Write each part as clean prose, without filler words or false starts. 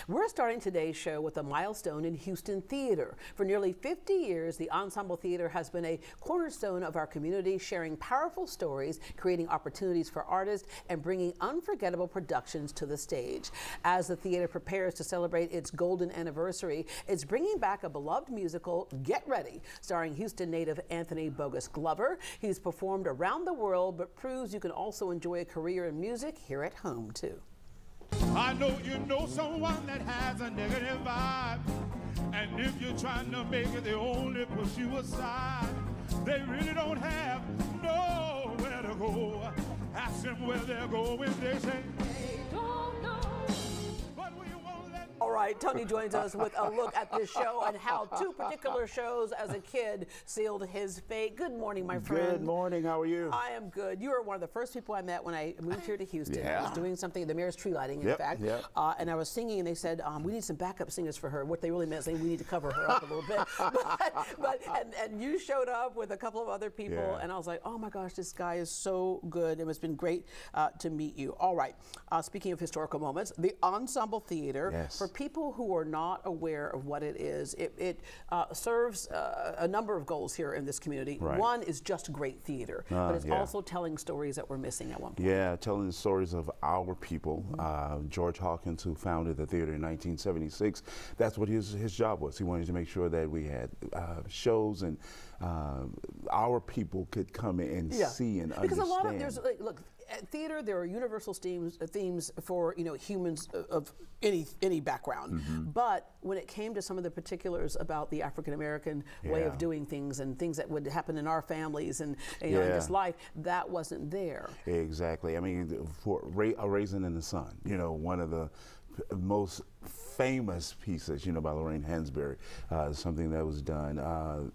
We're starting today's show with a milestone in Houston theater. For nearly 50 years, the Ensemble Theater has been a cornerstone of our community, sharing powerful stories, creating opportunities for artists, and bringing unforgettable productions to the stage. As the theater prepares to celebrate its golden anniversary, it's bringing back a beloved musical, Get Ready, starring Houston native Anthony Boggess-Glover. He's performed around the world, but proves you can also enjoy a career in music here at home, too. I know you know someone that has a negative vibe, and if you're trying to make it, they only push you aside. They really don't have nowhere to go. Ask them where they're going, they say they don't know. But we won't let. All right, Tony joins us with a look at this show and how two particular shows as a kid sealed his fate. Good morning, my friend. Good morning, how are you? I am good. You were one of the first people I met when I moved here to Houston. Yeah. I was doing something, the mayor's tree lighting, in fact. And I was singing, and they said, we need some backup singers for her. What they really meant saying, we need to cover her up a little bit. And you showed up with a couple of other people, and I was like, oh my gosh, this guy is so good. It's been great to meet you. All right, speaking of historical moments, the Ensemble Theater, for people who are not aware of what it is, it serves a number of goals here in this community. Right. One is just great theater, but it's also telling stories that we're missing at one point. Yeah, telling the stories of our people. George Hawkins, who founded the theater in 1976, that's what his job was. He wanted to make sure that we had shows and our people could come in and see and understand. Because a lot of, look, at theater, there are universal themes for humans of any background. But when it came to some of the particulars about the African American way of doing things and things that would happen in our families and in this life, that wasn't there. Exactly. I mean, for A Raisin in the Sun, one of the most famous pieces, by Lorraine Hansberry, something that was done.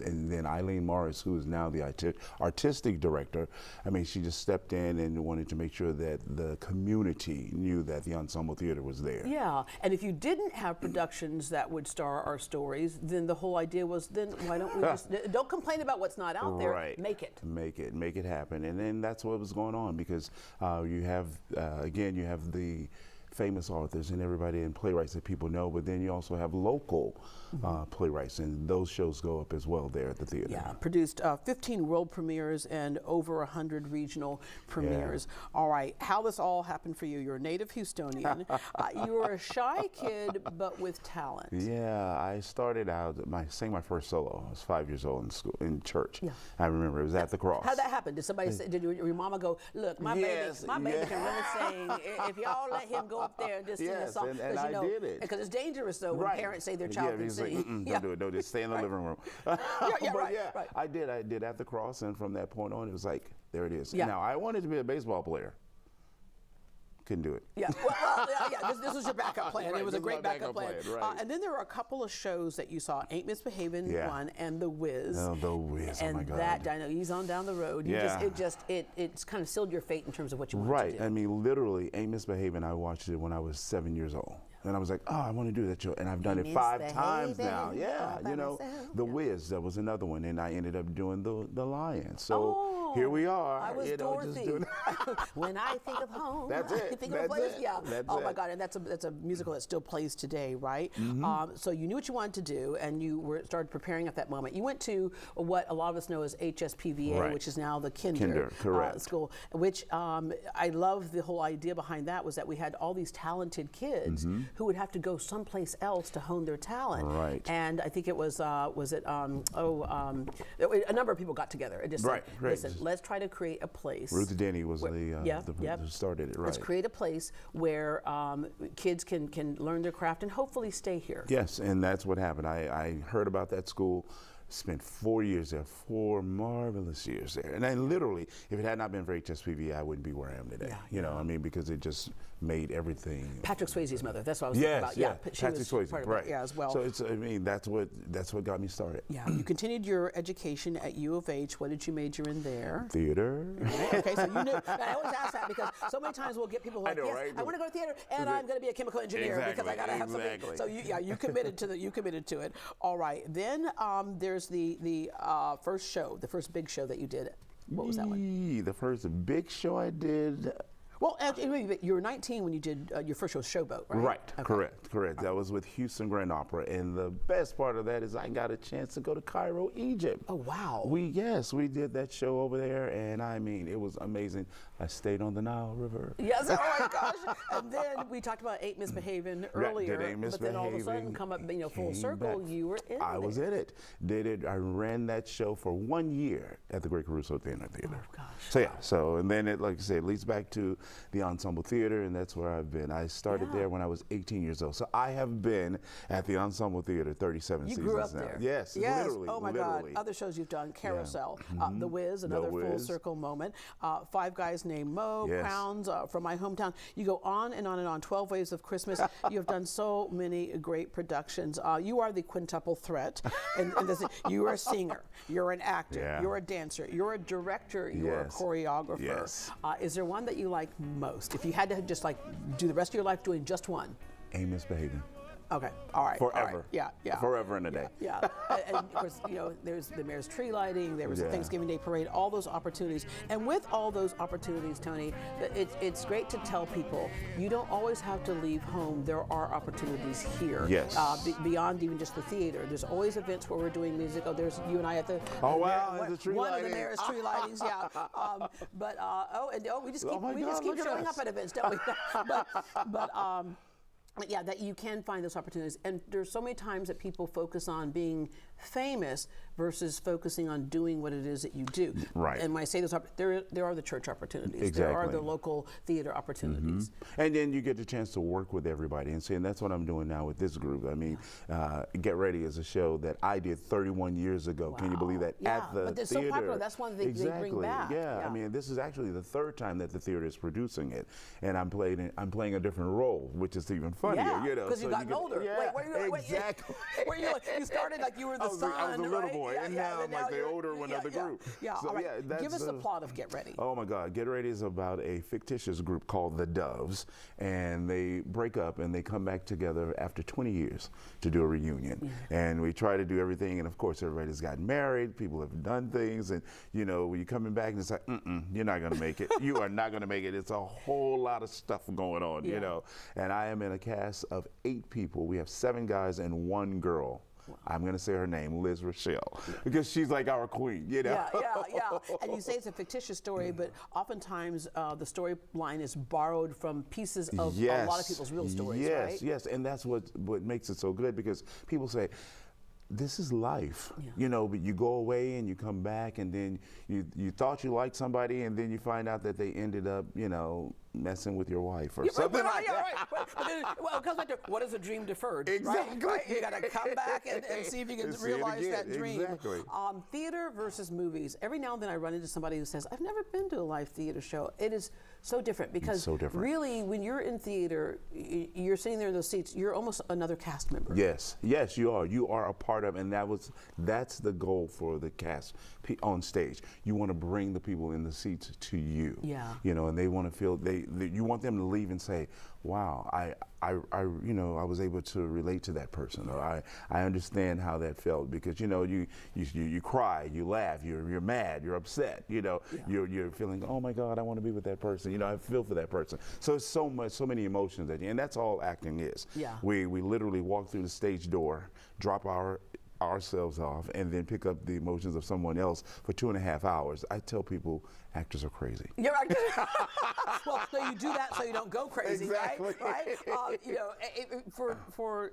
And then Eileen Morris, who is now the artistic director, I mean, she just stepped in and wanted to make sure that the community knew that the Ensemble Theater was there. Yeah, and if you didn't have productions that would star our stories, then the whole idea was, then why don't we just, don't complain about what's not out there, make it. Make it happen. And then that's what was going on, because you have, again, you have the famous authors and everybody and playwrights that people know, but then you also have local playwrights, and those shows go up as well there at the theater. Yeah, produced 15 world premieres and over 100 regional premieres. All right, how this all happened for you? You're a native Houstonian. You were a shy kid, but with talent. Yeah, I started out, sang my first solo. I was 5 years old in school, in church. Yeah. I remember it was at the Cross. How'd that happen? Did somebody say, did your mama go, look, my baby can really sing. If y'all let him go up there and just sing a song. And I did it. Because it's dangerous, though, when parents say their child can sing. Don't do it. Don't just stay in the living room. I did at the Cross, and from that point on, it was like, there it is. Now, I wanted to be a baseball player. Couldn't do it. This was your backup plan. It was a great backup plan. And then there were a couple of shows that you saw, Ain't Misbehavin' one, and The Wiz. Oh, The Wiz, and oh my God. That, I know, he's on down the road. It's kind of sealed your fate in terms of what you want to do. I mean, literally, Ain't Misbehavin', I watched it when I was 7 years old. And I was like, oh, I want to do that show. And I've done it 5 times now. Yeah, The Wiz, that was another one. And I ended up doing The Lion. So here we are. I was Dorothy. Just doing when I think of home, that's it. I think of a place. My God, and that's a musical that still plays today, right? So you knew what you wanted to do, and you started preparing at that moment. You went to what a lot of us know as HSPVA, which is now the Kinder school, which I love the whole idea behind that was that we had all these talented kids who would have to go someplace else to hone their talent. And I think it was a number of people got together and just said, listen, let's try to create a place. Ruth Denny was who started it, Let's create a place where kids can learn their craft and hopefully stay here. Yes, and that's what happened. I heard about that school. Spent 4 years there, 4 marvelous years there. And then literally, if it had not been for HSPV, I wouldn't be where I am today. I mean, because it just made everything. Patrick Swayze's mother, that's what I was thinking about. Patrick Swayze, as well. So it's, I mean, that's what got me started. Yeah, you continued your education at U of H. What did you major in there? Theater. Okay, so you knew. I always ask that because so many times we'll get people like, I want to go to theater, and I'm going to be a chemical engineer because I got to have something. So you committed to it. All right, then there's the first show, the first big show that you did. What was that one? The first big show I did. Well, actually, you were 19 when you did your first show, Showboat, right? Right, okay. Correct. That was with Houston Grand Opera, and the best part of that is I got a chance to go to Cairo, Egypt. Oh, wow. We did that show over there, and I mean, it was amazing. I stayed on the Nile River. Yes, oh my gosh. And then we talked about Ain't Misbehaving earlier, but then all of a sudden come up, full circle, you were in it. I was in it. I ran that show for 1 year at the Great Caruso Theater. Oh gosh. So yeah, and then it, like I said, leads back to the Ensemble Theater, and that's where I've been. I started there when I was 18 years old. So I have been at the Ensemble Theater 37 seasons now. You grew up there. Yes, literally. Oh my literally. God. Other shows you've done, Carousel, The Wiz, another full circle moment, Five Guys Named Mo, Crowns from my hometown. You go on and on and on. 12 Waves of Christmas. You have done so many great productions. You are the quintuple threat, and you are a singer, you're an actor, you're a dancer, you're a director, you're a choreographer. Yes. Is there one that you like most? If you had to just like do the rest of your life doing just one. Ain't Misbehaving. Okay, all right. Forever. All right. Yeah. Forever and a day. Yeah. And of course, there's the mayor's tree lighting, there was the Thanksgiving Day parade, all those opportunities. And with all those opportunities, Tony, it's great to tell people you don't always have to leave home. There are opportunities here. Yes. Beyond even just the theater. There's always events where we're doing music. Oh, there's you and I at the the tree one lighting. of the mayor's tree lightings. Yeah. We just keep showing up at events, don't we? But yeah, that you can find those opportunities. And there's so many times that people focus on being famous versus focusing on doing what it is that you do. Right. And when I say those, there are the church opportunities. Exactly. There are the local theater opportunities. And then you get the chance to work with everybody. And that's what I'm doing now with this group. I mean, Get Ready is a show that I did 31 years ago. Wow. Can you believe that? Yeah, at the but they're theater. so popular. That's one they bring back. Yeah. I mean, this is actually the third time that the theater is producing it. And I'm playing a different role, which is even funnier. Because you've gotten older. Yeah, wait, exactly. You started like you were the son, I was a little right? boy, and now I'm like the older one of the group. Yeah, So, all right. that's, Give us the plot of Get Ready. Oh my God, Get Ready is about a fictitious group called the Doves, and they break up and they come back together after 20 years to do a reunion. And we try to do everything, and of course everybody's gotten married, people have done things, and when you're coming back and it's like, you're not gonna make it. You are not gonna make it. It's a whole lot of stuff going on, And I am in a cast of 8 people. We have 7 guys and 1 girl. Wow. I'm going to say her name, Liz Rochelle, because she's like our queen, Yeah. And you say it's a fictitious story, but oftentimes the storyline is borrowed from pieces of a lot of people's real stories, right? Yes, and that's what makes it so good, because people say, this is life, but you go away and you come back, and then you thought you liked somebody, and then you find out that they ended up, messing with your wife or something like that. But then, it comes back to what is a dream deferred? Exactly. Right? You got to come back and see if you can realize that dream. Exactly. Theater versus movies. Every now and then I run into somebody who says, I've never been to a live theater show. It is so different, because really when you're in theater, you're sitting there in those seats, you're almost another cast member. Yes, you are. You are a part of, and that's the goal for the cast on stage. You want to bring the people in the seats to you. Yeah. And they want to feel you want them to leave and say, wow, I was able to relate to that person, or I understand how that felt, because you cry, you laugh, you're mad, you're upset, you're feeling, oh my God, I want to be with that person, I feel for that person. So it's so many emotions and that's all acting is. Yeah. We literally walk through the stage door, drop ourselves off, and then pick up the emotions of someone else for 2.5 hours. I tell people actors are crazy. You're right. Well, no, you do that so you don't go crazy, exactly. right? For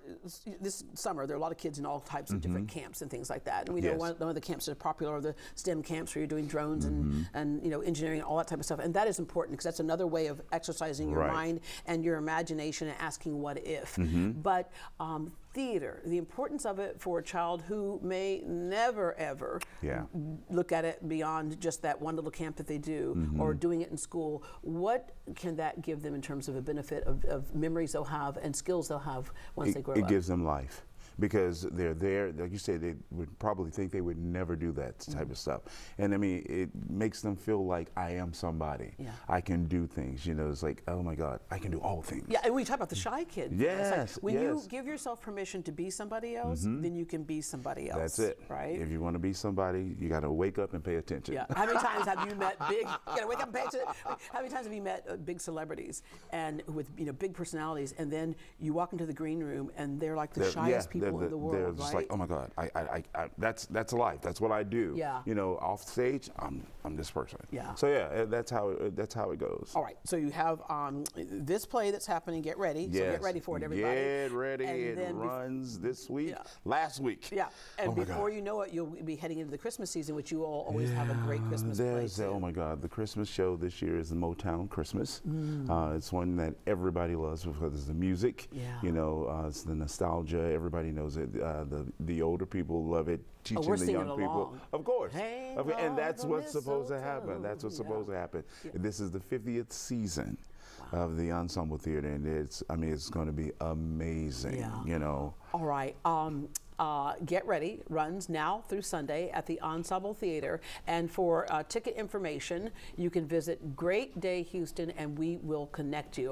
this summer, there are a lot of kids in all types of different camps and things like that. And we know one of the camps that are popular are the STEM camps, where you're doing drones and engineering and all that type of stuff. And that is important, because that's another way of exercising your mind and your imagination and asking what if. But theater, the importance of it for a child who may never ever look at it beyond just that one little camp that they do, or doing it in school. What can that give them in terms of a benefit of memories they'll have and skills they'll have once they grow up? It gives them life. because they're there. Like you said, they would probably think they would never do that type of stuff. And I mean, it makes them feel like I am somebody. Yeah. I can do things. You know, it's like, oh my God, I can do all things. Yeah, and we talk about the shy kid. Yes, It's like when you yes. give yourself permission to be somebody else, then you can be somebody else. That's it. Right? If you want to be somebody, you got to wake up and pay attention. Yeah. How many times have you met big? You gotta wake up and pay attention. How many times have you met big celebrities and with big personalities, and then you walk into the green room and they're like the shyest people in the world, They're just right? like, oh my God, that's life. That's what I do. Yeah. You know, off stage, I'm this person. Yeah. So yeah, that's how it goes. All right. So you have this play that's happening. Get ready. Yes. So get ready for it, everybody. Get ready. And It then runs this week. Yeah. Last week. Yeah. And Oh my before God. you know it, you'll be heading into the Christmas season, which you all always have a great Christmas play too. Oh my God, the Christmas show this year is the Motown Christmas. It's one that everybody loves because it's the music. Yeah. You know, it's the nostalgia. Everybody knows it. The older people love it. Teaching we're the singing young people, along. of course. Hang And that's on what's the supposed to mistletoe. happen. That's what's Yeah. supposed to happen. Yeah. This is the 50th season of the Ensemble Theater, and it's going to be amazing. Yeah. You know. All right. Get Ready runs now through Sunday at the Ensemble Theater. And for ticket information, you can visit Great Day Houston, and we will connect you.